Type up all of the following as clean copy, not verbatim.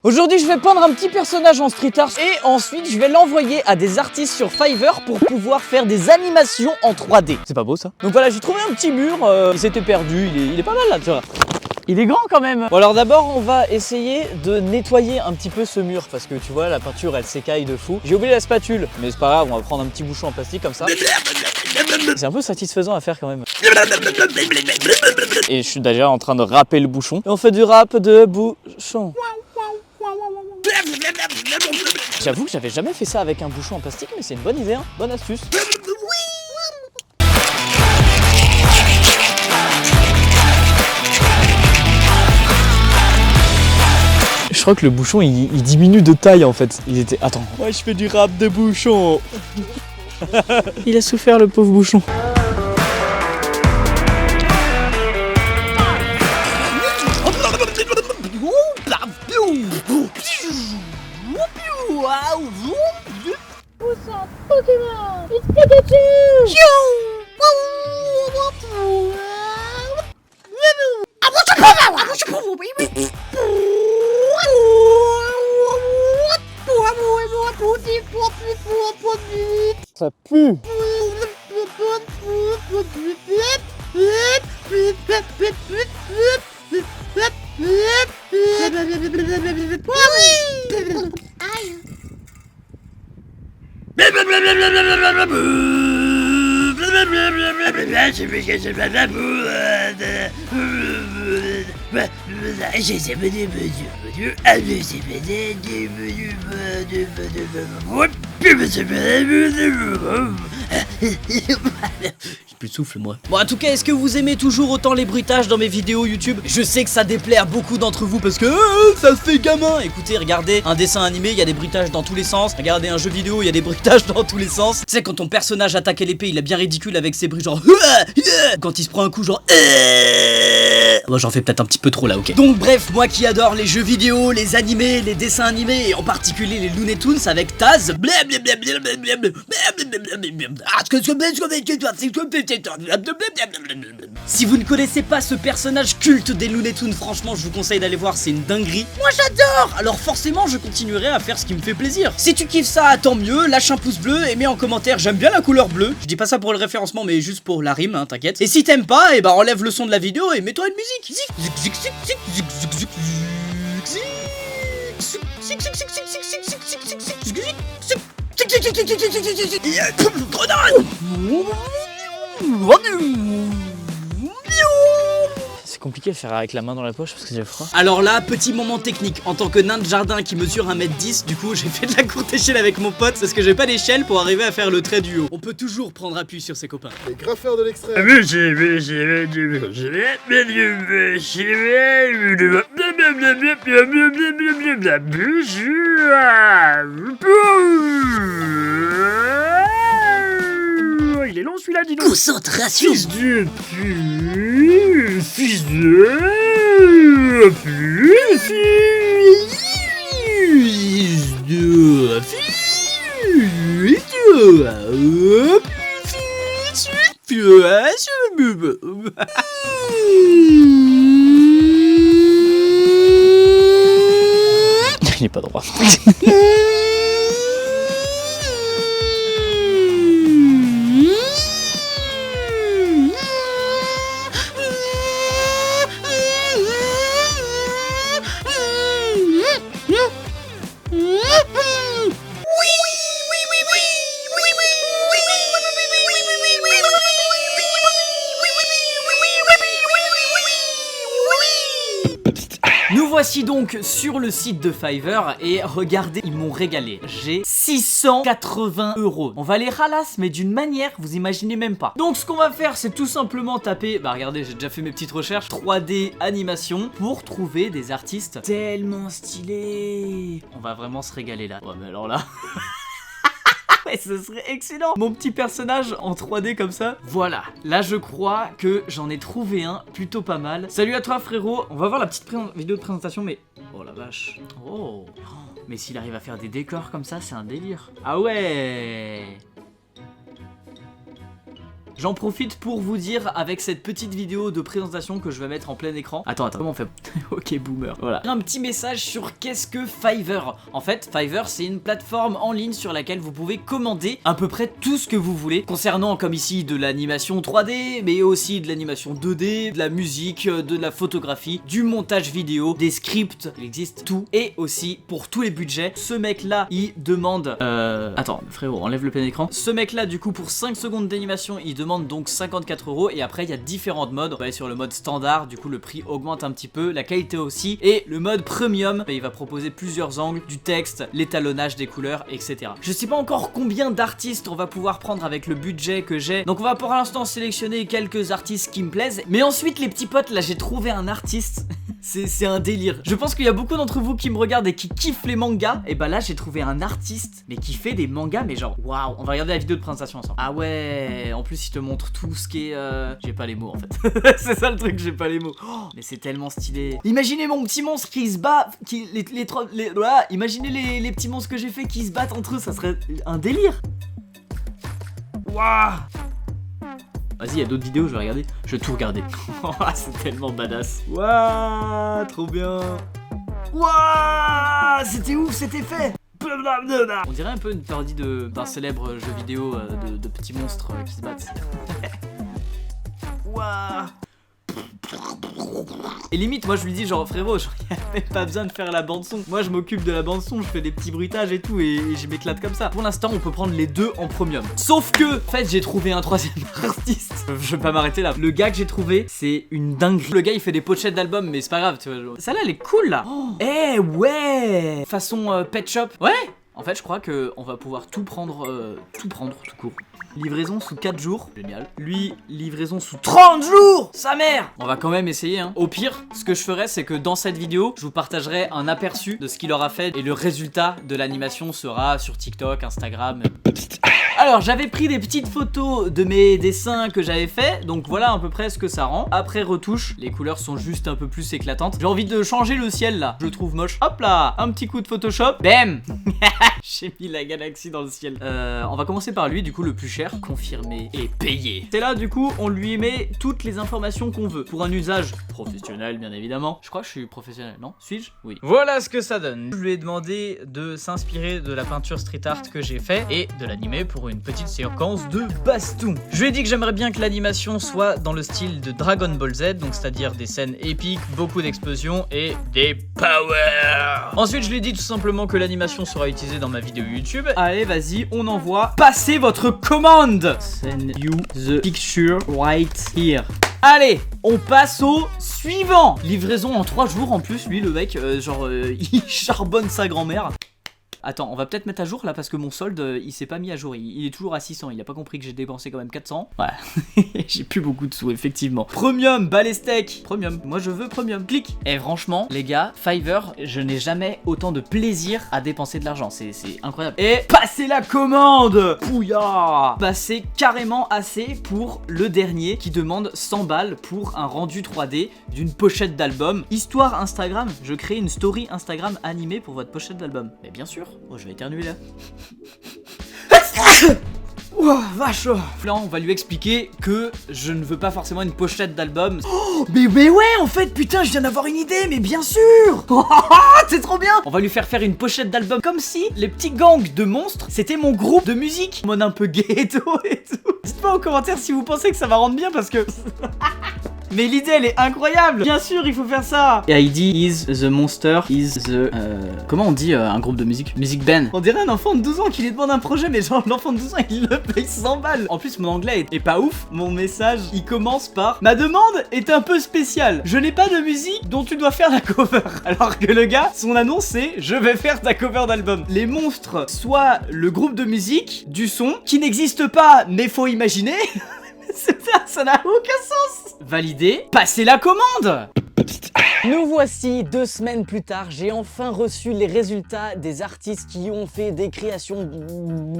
Aujourd'hui je vais peindre un petit personnage en street art et ensuite je vais l'envoyer à des artistes sur Fiverr pour pouvoir faire des animations en 3D. C'est pas beau ça? Donc voilà, j'ai trouvé un petit mur, il s'était perdu, il est pas mal là, tu vois. Il est grand quand même. Bon alors d'abord on va essayer de nettoyer un petit peu ce mur parce que tu vois la peinture elle s'écaille de fou. J'ai oublié la spatule mais c'est pas grave, on va prendre un petit bouchon en plastique comme ça. C'est un peu satisfaisant à faire quand même. Et je suis déjà en train de râper le bouchon. Et on fait du rap de bouchon. J'avoue que j'avais jamais fait ça avec un bouchon en plastique mais c'est une bonne idée, hein. Bonne astuce. Je crois que le bouchon il diminue de taille en fait. Il était... Attends. Ouais, je fais du rap de bouchon. Il a souffert le pauvre bouchon. What's up, Pokemon? It's Pikachu! Ça pue. J'ai plus de souffle moi. Bon en tout cas, est-ce que vous aimez toujours autant les bruitages dans mes vidéos YouTube? Je sais que ça déplaire beaucoup d'entre vous parce que ça se fait gamin. Écoutez, regardez un dessin animé, il y a des bruitages dans tous les sens. Regardez un jeu vidéo, il y a des bruitages dans tous les sens. Tu sais quand ton personnage attaque à l'épée, il est bien ridicule avec ses bruits genre quand il se prend un coup genre moi j'en fais peut-être un petit peu trop là, ok. Donc bref, moi qui adore les jeux vidéo, les animés, les dessins animés et en particulier les Looney Tunes avec Taz. Si vous ne connaissez pas ce personnage culte des Looney Tunes, franchement je vous conseille d'aller voir, c'est une dinguerie. Moi j'adore. Alors forcément je continuerai à faire ce qui me fait plaisir. Si tu kiffes ça, tant mieux, lâche un pouce bleu et mets en commentaire j'aime bien la couleur bleue. Je dis pas ça pour le référencement mais juste pour la rime, hein, t'inquiète. Et si t'aimes pas, et bah enlève le son de la vidéo et mets-toi une musique. C'est compliqué de faire avec la main dans la poche parce que j'ai froid. Alors là, petit moment technique. En tant que nain de jardin qui mesure 1m10, du coup j'ai fait de la courte échelle avec mon pote parce que j'ai pas d'échelle pour arriver à faire le trait du haut. On peut toujours prendre appui sur ses copains. Les graffeurs de l'extrême. Il est long celui-là, dis donc. Concentration. Fils de il est pas droit. Nous voici donc sur le site de Fiverr et regardez, ils m'ont régalé. J'ai 680 €. On va les ralasse mais d'une manière, vous imaginez même pas. Donc ce qu'on va faire, c'est tout simplement taper, bah regardez, j'ai déjà fait mes petites recherches, 3D animation pour trouver des artistes tellement stylés. On va vraiment se régaler là. Ouais mais alors là... Ouais, ce serait excellent. Mon petit personnage en 3D comme ça. Voilà, là je crois que j'en ai trouvé un plutôt pas mal. Salut à toi frérot. On va voir la petite vidéo de présentation mais... Oh la vache. Oh. Mais s'il arrive à faire des décors comme ça, c'est un délire. Ah ouais. J'en profite pour vous dire avec cette petite vidéo de présentation que je vais mettre en plein écran. Attends, comment on fait? Ok, boomer. Voilà. Un petit message sur qu'est-ce que Fiverr. En fait, Fiverr, c'est une plateforme en ligne sur laquelle vous pouvez commander à peu près tout ce que vous voulez concernant, comme ici, de l'animation 3D, mais aussi de l'animation 2D, de la musique, de la photographie, du montage vidéo, des scripts, il existe tout. Et aussi, pour tous les budgets, ce mec-là, il demande... Attends, frérot, enlève le plein écran. Ce mec-là, du coup, pour 5 secondes d'animation, il demande donc 54 €. Et après, il y a différentes modes. On va aller sur le mode standard, du coup, le prix augmente un petit peu, la qualité aussi. Et le mode premium, il va proposer plusieurs angles, du texte, l'étalonnage des couleurs, etc. Je sais pas encore combien d'artistes on va pouvoir prendre avec le budget que j'ai. Donc on va pour l'instant sélectionner quelques artistes qui me plaisent. Mais ensuite, les petits potes, là, j'ai trouvé un artiste. C'est un délire. Je pense qu'il y a beaucoup d'entre vous qui me regardent et qui kiffent les mangas. Et bah là, j'ai trouvé un artiste, mais qui fait des mangas, mais genre, waouh. On va regarder la vidéo de présentation ensemble. Ah ouais, en plus, il te montre tout ce qui est... J'ai pas les mots, en fait. C'est ça le truc, j'ai pas les mots. Oh, mais c'est tellement stylé. Imaginez mon petit monstre qui se bat... Voilà, imaginez les petits monstres que j'ai fait qui se battent entre eux. Ça serait un délire. Waouh. Vas-y, il y a d'autres vidéos, je vais regarder. Je vais tout regarder. C'est tellement badass. Waouh, trop bien. Waouh, c'était ouf cet effet. On dirait un peu une parodie d'un célèbre jeu vidéo de petits monstres qui se battent. Waouh. Et limite, moi je lui dis genre frérot, il n'y a même pas besoin de faire la bande son. Moi je m'occupe de la bande son, je fais des petits bruitages et tout et je m'éclate comme ça. Pour l'instant on peut prendre les deux en premium. Sauf que, en fait j'ai trouvé un troisième artiste. Je vais pas m'arrêter là. Le gars que j'ai trouvé, c'est une dinguerie. Le gars il fait des pochettes d'albums mais c'est pas grave tu vois. Celle-là elle est cool là. Eh ouais. Façon Pet Shop. Ouais. En fait je crois que on va pouvoir tout prendre tout court. Livraison sous 4 jours, génial. Lui, livraison sous 30 jours, sa mère. On va quand même essayer hein. Au pire, ce que je ferai c'est que dans cette vidéo, je vous partagerai un aperçu de ce qu'il aura fait. Et le résultat de l'animation sera sur TikTok, Instagram. Alors j'avais pris des petites photos de mes dessins que j'avais fait. Donc voilà à peu près ce que ça rend. Après retouche, les couleurs sont juste un peu plus éclatantes. J'ai envie de changer le ciel là, je le trouve moche. Hop là, un petit coup de Photoshop. Bam. J'ai mis la galaxie dans le ciel. On va commencer par lui, du coup le plus cher. Confirmé et payé. C'est là du coup on lui met toutes les informations qu'on veut. Pour un usage professionnel bien évidemment. Je crois que je suis professionnel, non? Suis-je? Oui. Voilà ce que ça donne. Je lui ai demandé de s'inspirer de la peinture street art que j'ai fait et de l'animer pour une petite séquence de baston. Je lui ai dit que j'aimerais bien que l'animation soit dans le style de Dragon Ball Z, donc c'est-à-dire des scènes épiques, beaucoup d'explosions et des power. Ensuite je lui ai dit tout simplement que l'animation sera utilisée dans ma vidéo YouTube. Allez vas-y, on envoie. Passez votre commande. Send you the picture right here. Allez, on passe au suivant. Livraison en 3 jours en plus, lui le mec, il charbonne sa grand-mère. Attends, on va peut-être mettre à jour là parce que mon solde il s'est pas mis à jour, il est toujours à 600, il a pas compris que j'ai dépensé quand même 400. Ouais, j'ai plus beaucoup de sous effectivement. Premium, balestec, premium, moi je veux premium, clique. Et franchement les gars, Fiverr, je n'ai jamais autant de plaisir à dépenser de l'argent, c'est incroyable. Et passez la commande. Pouya. Passez carrément assez pour le dernier qui demande 100 balles pour un rendu 3D d'une pochette d'album. Histoire Instagram, je crée une story Instagram animée pour votre pochette d'album. Mais bien sûr. Oh, je vais éternuer là. Oh, vache. Là, on va lui expliquer que je ne veux pas forcément une pochette d'album. Oh, mais ouais, en fait, putain, je viens d'avoir une idée, mais bien sûr. C'est trop bien. On va lui faire une pochette d'album comme si les petits gangs de monstres, c'était mon groupe de musique. Mode un peu ghetto et tout. Dites-moi en commentaire si vous pensez que ça va rendre bien parce que... Mais l'idée elle est incroyable. Bien sûr il faut faire ça. Et ID is the monster is the... Comment on dit un groupe de musique? Music band. On dirait un enfant de 12 ans qui lui demande un projet. Mais genre l'enfant de 12 ans il le paye 100 balles. En plus mon anglais est pas ouf. Mon message il commence par: ma demande est un peu spéciale. Je n'ai pas de musique dont tu dois faire la cover. Alors que le gars, son annonce c'est: je vais faire ta cover d'album. Les monstres, soit le groupe de musique, du son, qui n'existe pas mais faut imaginer. Ça n'a aucun sens. Validé, passez la commande. Nous voici 2 semaines plus tard, j'ai enfin reçu les résultats des artistes qui ont fait des créations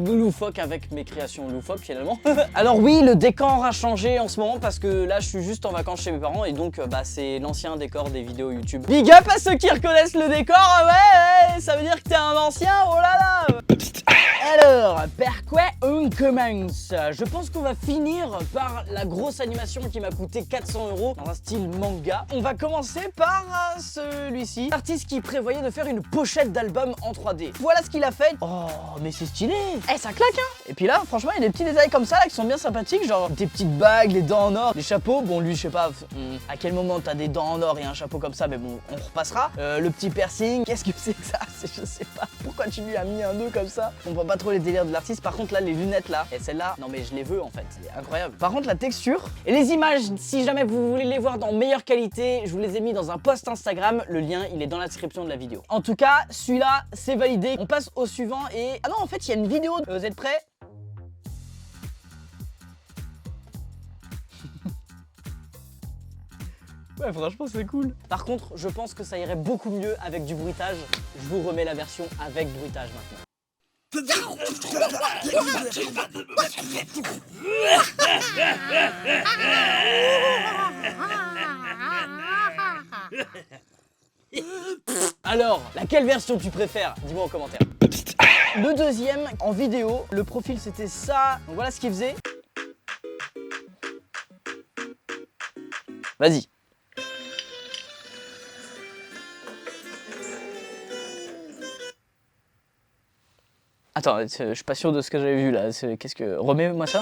loufoques avec mes créations loufoques finalement. Alors oui, le décor a changé en ce moment parce que là je suis juste en vacances chez mes parents et donc c'est l'ancien décor des vidéos YouTube. Big up à ceux qui reconnaissent le décor, ouais, ça veut dire que t'es un ancien, oh là là. Alors, pourquoi on commence. Je pense qu'on va finir par la grosse animation qui m'a coûté 400 € dans un style manga. On va commencer par celui-ci. L'artiste qui prévoyait de faire une pochette d'album en 3D. Voilà ce qu'il a fait. Oh, mais c'est stylé. Eh, ça claque, hein. Et puis là, franchement, il y a des petits détails comme ça là qui sont bien sympathiques, genre des petites bagues, les dents en or, les chapeaux. Bon, lui, je sais pas à quel moment t'as des dents en or et un chapeau comme ça, mais bon, on repassera. Le petit piercing, qu'est-ce que c'est que ça? Je sais pas. Pourquoi tu lui as mis un nœud comme ça? On voit pas trop les délires de l'artiste. Par contre, là, les lunettes là, et celle-là, non mais je les veux en fait. C'est incroyable. Par contre, la texture et les images, si jamais vous voulez les voir dans meilleure qualité, je vous les ai mis dans un post Instagram. Le lien, il est dans la description de la vidéo. En tout cas, celui-là, c'est validé. On passe au suivant et... Ah non, en fait, il y a une vidéo. Vous êtes prêts? Ouais, franchement, c'est cool. Par contre, je pense que ça irait beaucoup mieux avec du bruitage. Je vous remets la version avec bruitage maintenant. Alors, laquelle version tu préfères? Dis-moi en commentaire. Le deuxième, en vidéo, le profil c'était ça. Donc voilà ce qu'il faisait. Vas-y. Attends, je suis pas sûr de ce que j'avais vu là. Qu'est-ce que... Remets-moi ça.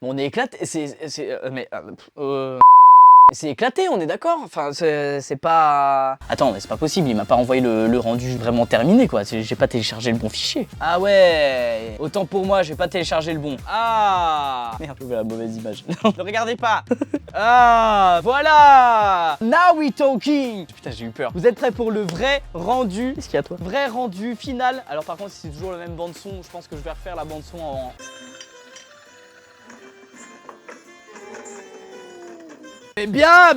Bon, on est éclaté. C'est éclaté, on est d'accord. Enfin, c'est pas... Attends, mais c'est pas possible, il m'a pas envoyé le rendu vraiment terminé, quoi. J'ai pas téléchargé le bon fichier. Ah ouais, autant pour moi, j'ai pas téléchargé le bon. Ah merde, j'ai ouvert la mauvaise image. Ne regardez pas. Ah, voilà. Now we talking. Putain, j'ai eu peur. Vous êtes prêts pour le vrai rendu? Qu'est-ce qu'il y a, toi? Vrai rendu final. Alors par contre, si c'est toujours le même bande son, je pense que je vais refaire la bande son en... Eh bien,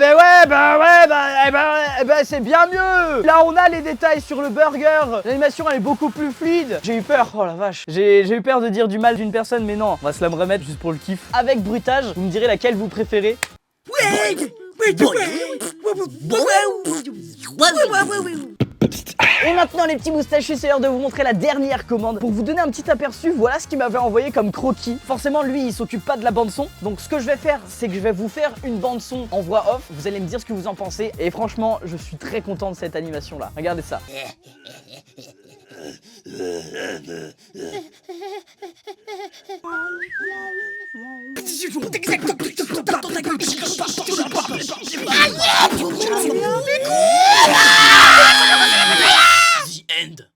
c'est bien mieux. Là, on a les détails sur le burger. L'animation, elle est beaucoup plus fluide. J'ai eu peur, oh la vache. J'ai eu peur de dire du mal d'une personne, mais non. On va se la remettre juste pour le kiff. Avec bruitage, vous me direz laquelle vous préférez. Et maintenant les petits moustachus, c'est l'heure de vous montrer la dernière commande. Pour vous donner un petit aperçu, voilà ce qu'il m'avait envoyé comme croquis. Forcément lui il s'occupe pas de la bande son. Donc ce que je vais faire, c'est que je vais vous faire une bande son en voix off. Vous allez me dire ce que vous en pensez. Et franchement, je suis très content de cette animation là. Regardez ça.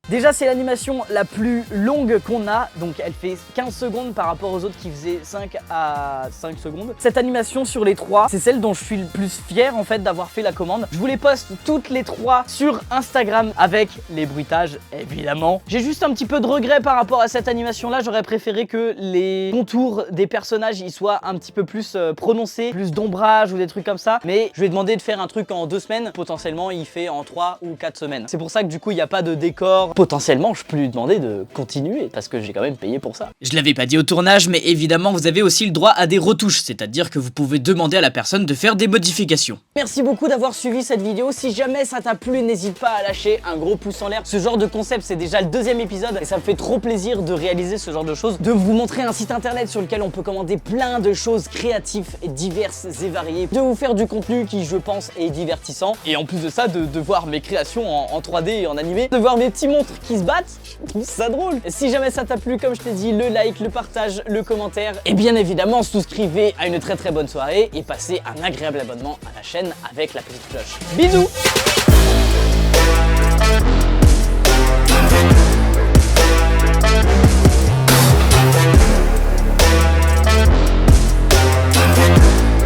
Déjà c'est l'animation la plus longue qu'on a, donc elle fait 15 secondes par rapport aux autres qui faisaient 5 à 5 secondes. Cette animation sur les 3, c'est celle dont je suis le plus fier en fait d'avoir fait la commande. Je vous les poste toutes les 3 sur Instagram avec les bruitages évidemment. J'ai juste un petit peu de regret par rapport à cette animation là, j'aurais préféré que les contours des personnages ils soient un petit peu plus prononcés, plus d'ombrage ou des trucs comme ça. Mais je lui ai demandé de faire un truc en 2 semaines, potentiellement il fait en 3 ou 4 semaines. C'est pour ça que du coup il n'y a pas de décor. Potentiellement, je peux lui demander de continuer parce que j'ai quand même payé pour ça. Je l'avais pas dit au tournage, mais évidemment, vous avez aussi le droit à des retouches, c'est-à-dire que vous pouvez demander à la personne de faire des modifications. Merci beaucoup d'avoir suivi cette vidéo. Si jamais ça t'a plu, n'hésite pas à lâcher un gros pouce en l'air. Ce genre de concept, c'est déjà le 2e épisode et ça me fait trop plaisir de réaliser ce genre de choses, de vous montrer un site internet sur lequel on peut commander plein de choses créatives et diverses et variées, de vous faire du contenu qui, je pense, est divertissant. Et en plus de ça, de voir mes créations en 3D et en animé, de voir mes petits monstres qui se battent, je trouve ça drôle. Et si jamais ça t'a plu, comme je t'ai dit, le like, le partage, le commentaire et bien évidemment souscrivez à une très bonne soirée et passez un agréable abonnement à la chaîne avec la petite cloche. Bisous.